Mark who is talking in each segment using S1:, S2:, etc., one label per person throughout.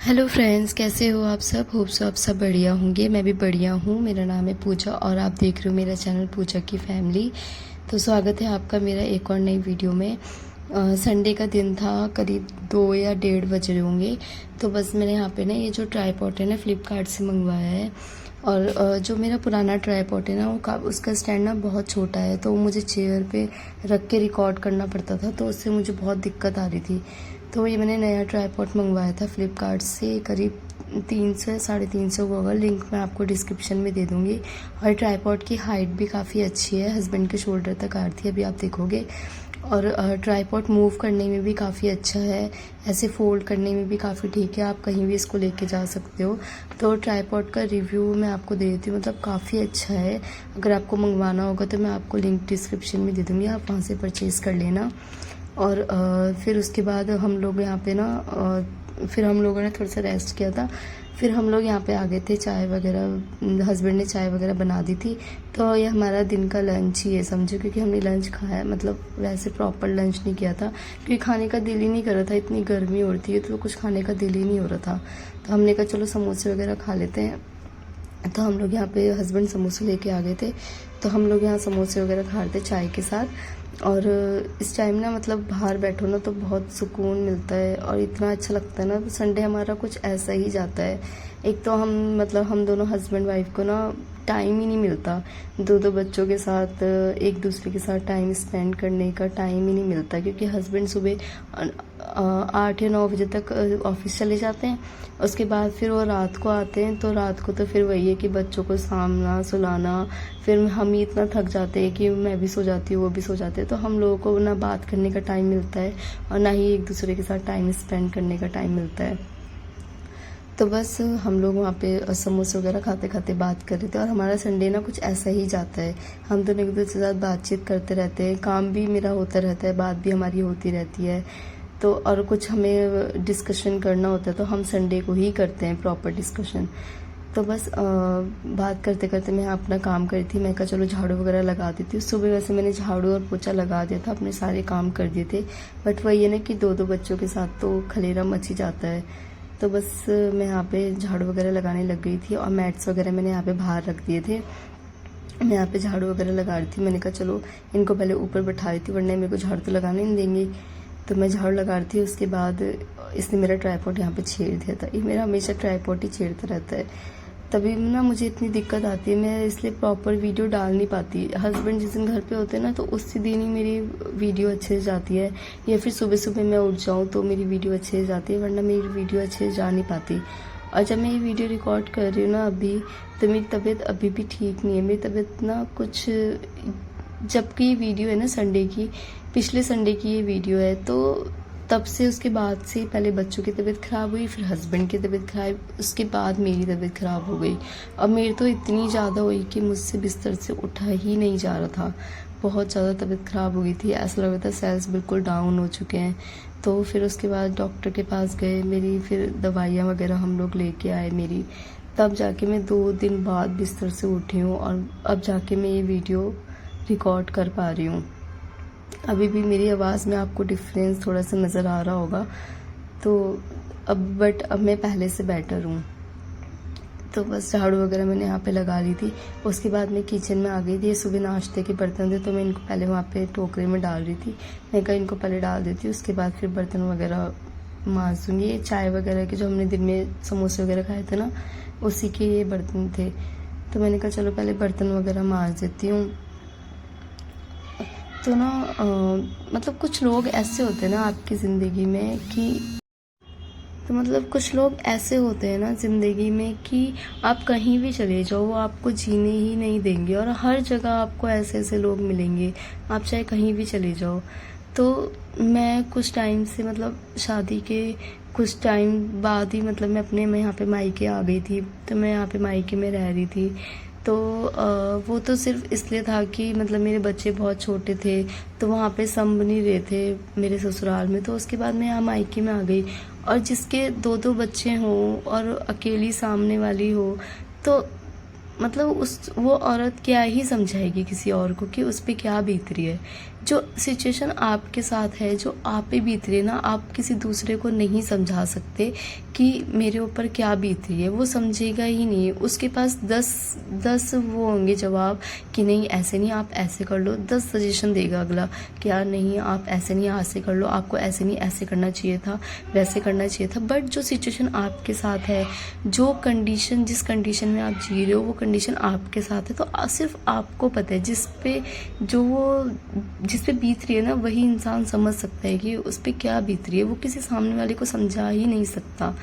S1: Hello friends, कैसे हो आप सब। होप सो आप सब बढ़िया होंगे। मैं भी बढ़िया हूँ। मेरा नाम है पूजा और आप देख रहे हो मेरा चैनल पूजा की फैमिली। तो स्वागत है आपका मेरा एक और नई वीडियो में। संडे का दिन था, करीब 2 या 1:30 बज रहे होंगे। तो बस मैंने यहाँ पे ना ये जो ट्राईपॉड है ना फ्लिपकार्ट से मंगवाया है। और जो मेरा पुराना ट्राईपॉड है ना उसका स्टैंड ना बहुत छोटा है, तो मुझे चेयर पे रख के रिकॉर्ड करना पड़ता था, तो उससे मुझे बहुत दिक्कत आ रही थी। तो ये मैंने नया ट्राईपॉड मंगवाया था फ्लिपकार्ट से, करीब 300 या 350 होगा। लिंक मैं आपको डिस्क्रिप्शन में दे दूँगी। और ट्राईपॉड की हाइट भी काफ़ी अच्छी है, हस्बैंड के शोल्डर तक आ रही थी, अभी आप देखोगे। और ट्राईपॉड मूव करने में भी काफ़ी अच्छा है, ऐसे फोल्ड करने में भी काफ़ी ठीक है, आप कहीं भी इसको लेके जा सकते हो। तो ट्राईपॉड का रिव्यू मैं आपको दे देती हूँ, मतलब काफ़ी अच्छा है। अगर आपको मंगवाना होगा तो मैं आपको लिंक डिस्क्रिप्शन में दे दूँगी, आप वहाँ से परचेज़ कर लेना। और फिर उसके बाद हम लोग यहाँ पे ना फिर हम लोगों ने थोड़ा सा रेस्ट किया था। फिर हम लोग यहाँ पे आ गए थे, चाय वगैरह हस्बैंड ने चाय वगैरह बना दी थी। तो ये हमारा दिन का लंच ही है समझो, क्योंकि हमने लंच खाया, मतलब वैसे प्रॉपर लंच नहीं किया था, क्योंकि खाने का दिल ही नहीं कर रहा था, इतनी गर्मी हो रही थी तो कुछ खाने का दिल ही नहीं हो रहा था। तो हमने कहा चलो समोसे वगैरह खा लेते हैं। तो हम लोग यहाँ पे हस्बैंड समोसे लेके आ गए थे, तो हम लोग यहाँ समोसे वगैरह खा रहे थे चाय के साथ। और इस टाइम ना मतलब बाहर बैठो ना तो बहुत सुकून मिलता है और इतना अच्छा लगता है ना। तो संडे हमारा कुछ ऐसा ही जाता है। एक तो हम दोनों हस्बैंड वाइफ को ना टाइम ही नहीं मिलता, दो बच्चों के साथ एक दूसरे के साथ टाइम स्पेंड करने का टाइम ही नहीं मिलता, क्योंकि हस्बैंड सुबह 8 या 9 बजे तक ऑफिस चले जाते हैं। उसके बाद फिर वो रात को आते हैं, तो रात को तो फिर वही है कि बच्चों को सामना सुलाना, फिर हम ही इतना थक जाते हैं कि मैं भी सो जाती हूँ, वो भी सो जाते हैं। तो हम लोगों को ना बात करने का टाइम मिलता है और ना ही एक दूसरे के साथ टाइम स्पेंड करने का टाइम मिलता है। तो बस हम लोग वहाँ पे समोसे वगैरह खाते खाते बात कर रहे थे। और हमारा संडे ना कुछ ऐसा ही जाता है, हम दोनों एक दूसरे के साथ बातचीत करते रहते हैं, काम भी मेरा होता रहता है, बात भी हमारी होती रहती है। तो और कुछ हमें डिस्कशन करना होता है तो हम संडे को ही करते हैं प्रॉपर डिस्कशन। तो बस बात करते करते मैं अपना काम कर रही थी। मैं कहा चलो झाड़ू वगैरह लगा देती हूँ। सुबह वैसे मैंने झाड़ू और पोछा लगा दिया था, अपने सारे काम कर दिए थे, बट वही है ना कि दो बच्चों के साथ तो खलेरा मच ही जाता है। तो बस मैं यहाँ पे झाड़ू वगैरह लगाने लग गई थी और मैट्स वगैरह मैंने यहाँ पे बाहर रख दिए थे। मैं यहाँ पे झाड़ू वगैरह लगा रही थी। मैंने कहा चलो इनको पहले ऊपर बैठा रही थी, वरना मेरे को झाड़ू तो लगाने नहीं देंगे। तो मैं झाड़ू लगा रही थी। उसके बाद इसने मेरा ट्राईपॉड यहाँ पे छेड़ दिया था। ये मेरा हमेशा ट्राईपॉड ही छेड़ता रहता है, तभी ना मुझे इतनी दिक्कत आती है, मैं इसलिए प्रॉपर वीडियो डाल नहीं पाती। हस्बैंड जिस दिन घर पे होते हैं ना तो उसी दिन ही मेरी वीडियो अच्छे से जाती है, या फिर सुबह सुबह मैं उठ जाऊँ तो मेरी वीडियो अच्छे से जाती है, वरना मेरी वीडियो अच्छे से जा नहीं पाती। और जब मैं ये वीडियो रिकॉर्ड कर रही हूँ ना अभी, तो मेरी तबीयत अभी भी ठीक नहीं है। मेरी तबीयत ना कुछ, जबकि ये वीडियो है ना संडे की, पिछले संडे की ये वीडियो है, तो तब से उसके बाद से पहले बच्चों की तबीयत ख़राब हुई, फिर हस्बैंड की तबीयत ख़राब, उसके बाद मेरी तबीयत ख़राब हो गई। अब मेरी तो इतनी ज़्यादा हुई कि मुझसे बिस्तर से उठा ही नहीं जा रहा था, बहुत ज़्यादा तबीयत ख़राब हो गई थी, ऐसा लग रहा था सेल्स बिल्कुल डाउन हो चुके हैं। तो फिर उसके बाद डॉक्टर के पास गए, मेरी फिर दवाइयाँ वगैरह हम लोग लेके आए मेरी, तब जाके मैं 2 दिन बाद बिस्तर से उठी हूँ और अब जाके मैं ये वीडियो रिकॉर्ड कर पा रही हूँ। अभी भी मेरी आवाज़ में आपको डिफरेंस थोड़ा सा नज़र आ रहा होगा, तो अब मैं पहले से बेटर हूँ। तो बस झाड़ू वगैरह मैंने यहाँ पे लगा ली थी। उसके बाद मैं किचन में आ गई थी। सुबह नाश्ते के बर्तन थे तो मैं इनको पहले वहाँ पे टोकरे में डाल रही थी। मैं कहा इनको पहले डाल देती हूँ, उसके बाद फिर बर्तन वगैरह मांज दूँगी। ये चाय वगैरह के जो हमने दिन में समोसे वगैरह खाए थे ना, उसी के ये बर्तन थे, तो मैंने कहा चलो पहले बर्तन वगैरह मांज देती हूँ। तो ना मतलब कुछ लोग ऐसे होते हैं ना आपकी ज़िंदगी में कि, तो मतलब कुछ लोग ऐसे होते हैं ना ज़िंदगी में कि आप कहीं भी चले जाओ वो आपको जीने ही नहीं देंगे, और हर जगह आपको ऐसे ऐसे लोग मिलेंगे, आप चाहे कहीं भी चले जाओ। तो मैं कुछ टाइम से, मतलब शादी के कुछ टाइम बाद ही, मतलब मैं यहाँ पे मायके आ गई थी। तो मैं यहाँ पे मायके में रह रही थी। तो वो तो सिर्फ इसलिए था कि मतलब मेरे बच्चे बहुत छोटे थे, तो वहाँ पे संभ नहीं रहे थे मेरे ससुराल में। तो उसके बाद मैं यहाँ मायके में आ गई, और जिसके 2 बच्चे हों और अकेली सामने वाली हो, तो मतलब वो औरत क्या ही समझाएगी किसी और को कि उस पर क्या बीत रही है। जो सिचुएशन आपके साथ है, जो आप पे बीत रही है ना, आप किसी दूसरे को नहीं समझा सकते कि मेरे ऊपर क्या बीत रही है। वो समझेगा ही नहीं, उसके पास 10 वो होंगे जवाब कि नहीं ऐसे नहीं, आप ऐसे कर लो। 10 सजेशन देगा अगला कि यार नहीं आप ऐसे नहीं, ऐसे कर लो, आपको ऐसे नहीं ऐसे करना चाहिए था, वैसे करना चाहिए था। बट जो सिचुएशन आपके साथ है, जो कंडीशन, जिस कंडीशन में आप जी रहे हो, वो कंडीशन आपके साथ है, तो सिर्फ आपको पता है। जिस पे बीत रही है ना, वही इंसान समझ सकता है कि उस पे क्या बीत रही है। वो किसी सामने वाले को समझा ही नहीं सकता।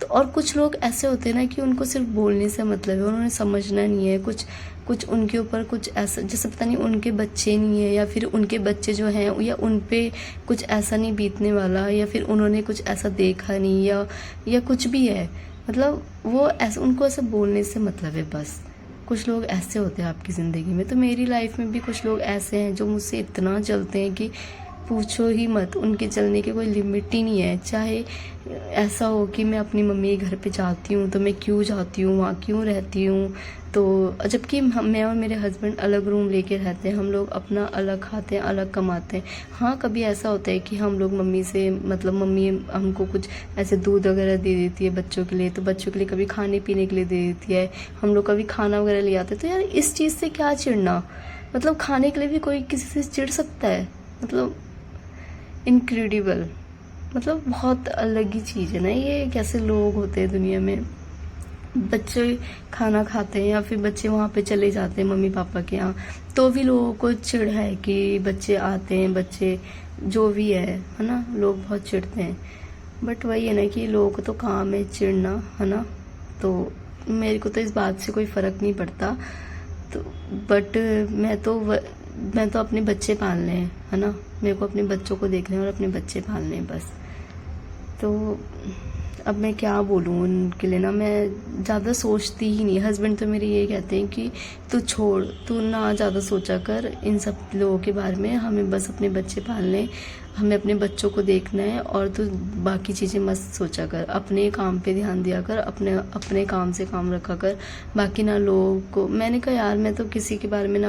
S1: तो और कुछ लोग ऐसे होते हैं ना कि उनको सिर्फ बोलने से मतलब है, उन्होंने समझना नहीं है। कुछ उनके ऊपर कुछ ऐसा, जैसे पता नहीं उनके बच्चे नहीं है, या फिर उनके बच्चे जो हैं, या उन पे कुछ ऐसा नहीं बीतने वाला, या फिर उन्होंने कुछ ऐसा देखा नहीं, या कुछ भी है। मतलब वो ऐसा, उनको ऐसे बोलने से मतलब है बस। कुछ लोग ऐसे होते हैं आपकी ज़िंदगी में। तो मेरी लाइफ में भी कुछ लोग ऐसे हैं जो मुझसे इतना जलते हैं कि पूछो ही मत। उनके जलने की कोई लिमिट ही नहीं है। चाहे ऐसा हो कि मैं अपनी मम्मी के घर पे जाती हूँ तो मैं क्यों जाती हूँ, वहाँ क्यों रहती हूँ, तो जबकि मैं और मेरे हस्बैंड अलग रूम लेके रहते हैं, हम लोग अपना अलग खाते हैं, अलग कमाते हैं। हाँ, कभी ऐसा होता है कि हम लोग मम्मी से, मतलब मम्मी हमको कुछ ऐसे दूध वगैरह दे देती है बच्चों के लिए, तो बच्चों के लिए कभी खाने पीने के लिए दे देती है। हम लोग कभी खाना वगैरह ले आते हैं। तो यार इस चीज़ से क्या चिढ़ना, मतलब खाने के लिए भी कोई किसी से चिढ़ सकता है? मतलब इनक्रेडिबल, मतलब बहुत अलग ही चीज़ है ना ये। कैसे लोग होते हैं दुनिया में। बच्चे खाना खाते हैं या फिर बच्चे वहाँ पे चले जाते हैं मम्मी पापा के यहाँ, तो भी लोगों को चिढ़ है कि बच्चे आते हैं, बच्चे जो भी है ना, लोग बहुत चिढ़ते हैं। बट वही है ना कि लोगों को तो काम है चिढ़ना, है ना। तो मेरे को तो इस बात से कोई फ़र्क नहीं पड़ता। तो बट मैं तो अपने बच्चे पालने हैं, है ना। मेरे को अपने बच्चों को देखना है और अपने बच्चे पालने हैं बस। तो अब मैं क्या बोलूँ उनके लिए ना, मैं ज़्यादा सोचती ही नहीं। हस्बैंड तो मेरे ये कहते हैं कि तू छोड़, तू ना ज़्यादा सोचा कर इन सब लोगों के बारे में, हमें बस अपने बच्चे पालने, हमें अपने बच्चों को देखना है, और तू बाकी चीज़ें मत सोचा कर, अपने काम पे ध्यान दिया कर, अपने काम से काम रखा कर, बाकी ना लोगों को। मैंने कहा यार मैं तो किसी के बारे में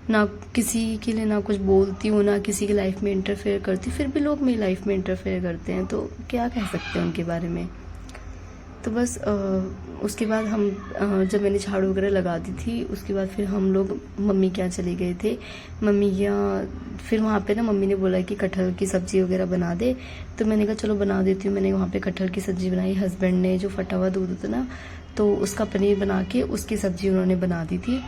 S1: ना किसी के लिए ना कुछ बोलती हूँ, ना किसी की लाइफ में इंटरफेयर करती, फिर भी लोग मेरी लाइफ में इंटरफेयर करते हैं, तो क्या कह सकते हैं उनके बारे में। तो बस उसके बाद हम जब मैंने झाड़ू वगैरह लगा दी थी, उसके बाद फिर हम लोग मम्मी के यहाँ चले गए थे। मम्मी के यहाँ फिर वहाँ पे ना मम्मी ने बोला कि कटहल की सब्ज़ी वगैरह बना दे, तो मैंने कहा चलो बना देती हूँ। मैंने वहाँ पे कटहल की सब्ज़ी बनाई। हस्बैंड ने जो फटा हुआ दूध होता ना, तो उसका पनीर बना के उसकी सब्ज़ी उन्होंने बना दी थी।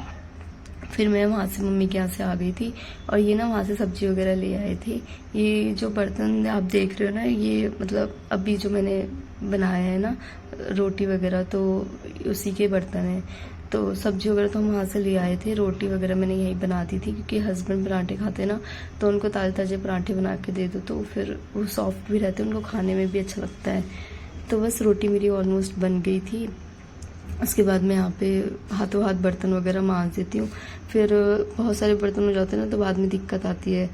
S1: फिर मैं वहाँ से मम्मी के यहाँ से आ गई थी, और ये ना वहाँ से सब्ज़ी वगैरह ले आए थे। ये जो बर्तन आप देख रहे हो ना, ये मतलब अभी जो मैंने बनाया है ना रोटी वगैरह, तो उसी के बर्तन हैं। तो सब्ज़ी वगैरह तो हम वहाँ से ले आए थे। रोटी वगैरह मैंने यहीं बना दी थी, क्योंकि हस्बैंड पराठे खाते हैं ना, तो उनको ताज़े ताज़े पराठे बना के दे दो तो फिर वो सॉफ्ट भी रहते हैं, उनको खाने में भी अच्छा लगता है। तो बस रोटी मेरी ऑलमोस्ट बन गई थी। उसके बाद मैं यहाँ पे हाथों हाथ बर्तन वगैरह मांज देती हूँ। फिर बहुत सारे बर्तन हो जाते हैं ना, तो बाद में दिक्कत आती है।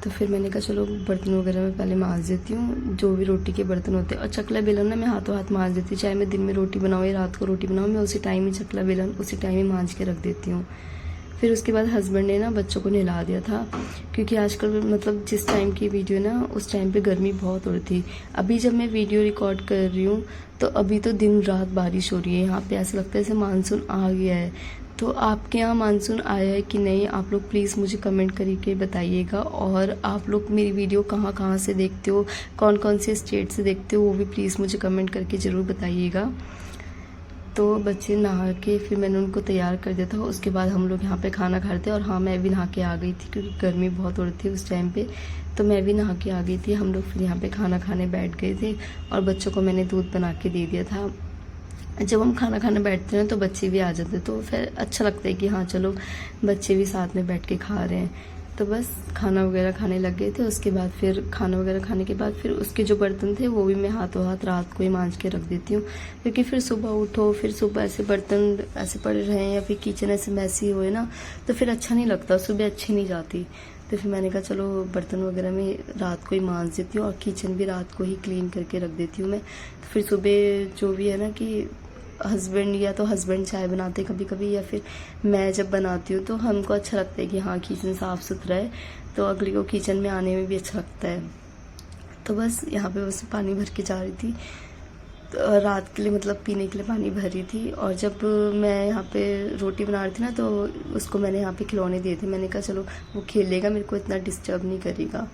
S1: तो फिर मैंने कहा चलो बर्तन वगैरह मैं पहले मांज देती हूँ, जो भी रोटी के बर्तन होते हैं। और चकला बेलन ना मैं हाथों हाथ मांज देती हूँ, चाहे मैं दिन में रोटी बनाऊँ या रात को रोटी बनाऊँ, मैं उसी टाइम ही चकला बेलन उसी टाइम ही मांज के रख देती हूँ। फिर उसके बाद हस्बैंड ने ना बच्चों को नहला दिया था, क्योंकि आजकल मतलब जिस टाइम की वीडियो ना, उस टाइम पे गर्मी बहुत हो रही थी। अभी जब मैं वीडियो रिकॉर्ड कर रही हूँ तो अभी तो दिन रात बारिश हो रही है। यहाँ पे ऐसा लगता है जैसे मानसून आ गया है। तो आपके यहाँ मानसून आया है कि नहीं, आप लोग प्लीज़ मुझे कमेंट करके बताइएगा। और आप लोग मेरी वीडियो कहाँ कहाँ से देखते हो, कौन कौन से स्टेट से देखते हो, वो भी प्लीज़ मुझे कमेंट करके ज़रूर बताइएगा। तो बच्चे नहा के फिर मैंने उनको तैयार कर दिया था। उसके बाद हम लोग यहाँ पे खाना खा रहे थे, और हाँ मैं भी नहा के आ गई थी, क्योंकि गर्मी बहुत हो रही थी उस टाइम पे, तो मैं भी नहा के आ गई थी। हम लोग फिर यहाँ पे खाना खाने बैठ गए थे, और बच्चों को मैंने दूध बना के दे दिया था। जब हम खाना खाने बैठते हैं तो बच्चे भी आ जाते हैं, तो फिर अच्छा लगता है कि हाँ चलो बच्चे भी साथ में बैठ के खा रहे हैं। तो बस खाना वगैरह खाने लग गए थे। उसके बाद फिर खाना वगैरह खाने के बाद फिर उसके जो बर्तन थे वो भी मैं हाथों हाथ रात को ही मांज के रख देती हूँ, क्योंकि फिर सुबह उठो, फिर सुबह ऐसे बर्तन ऐसे पड़े रहें या फिर किचन ऐसे मैसी हुए ना, तो फिर अच्छा नहीं लगता, सुबह अच्छी नहीं जाती। तो फिर मैंने कहा चलो बर्तन वगैरह में रात को ही मांज देती हूँ, और किचन भी रात को ही क्लीन करके रख देती हूँ मैं। तो फिर सुबह जो भी है ना कि हस्बैंड या तो हस्बैंड चाय बनाते कभी कभी, या फिर मैं जब बनाती हूँ तो हमको अच्छा लगता है कि हाँ किचन साफ़ सुथरा है, तो अगली को किचन में आने में भी अच्छा लगता है। तो बस यहाँ पे बस पानी भर के जा रही थी, तो रात के लिए मतलब पीने के लिए पानी भर रही थी। और जब मैं यहाँ पे रोटी बना रही थी ना, तो उसको मैंने यहाँ पे खिलौने दिए थे। मैंने कहा चलो वो खेलेगा, मेरे को इतना डिस्टर्ब नहीं करेगा।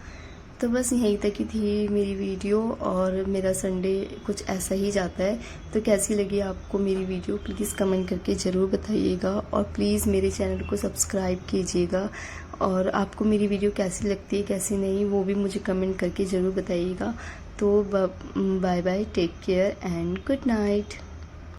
S1: तो बस यहीं तक ही थी मेरी वीडियो, और मेरा संडे कुछ ऐसा ही जाता है। तो कैसी लगी आपको मेरी वीडियो प्लीज़ कमेंट करके ज़रूर बताइएगा, और प्लीज़ मेरे चैनल को सब्सक्राइब कीजिएगा। और आपको मेरी वीडियो कैसी लगती है कैसी नहीं वो भी मुझे कमेंट करके ज़रूर बताइएगा। तो bye bye, take care and good night.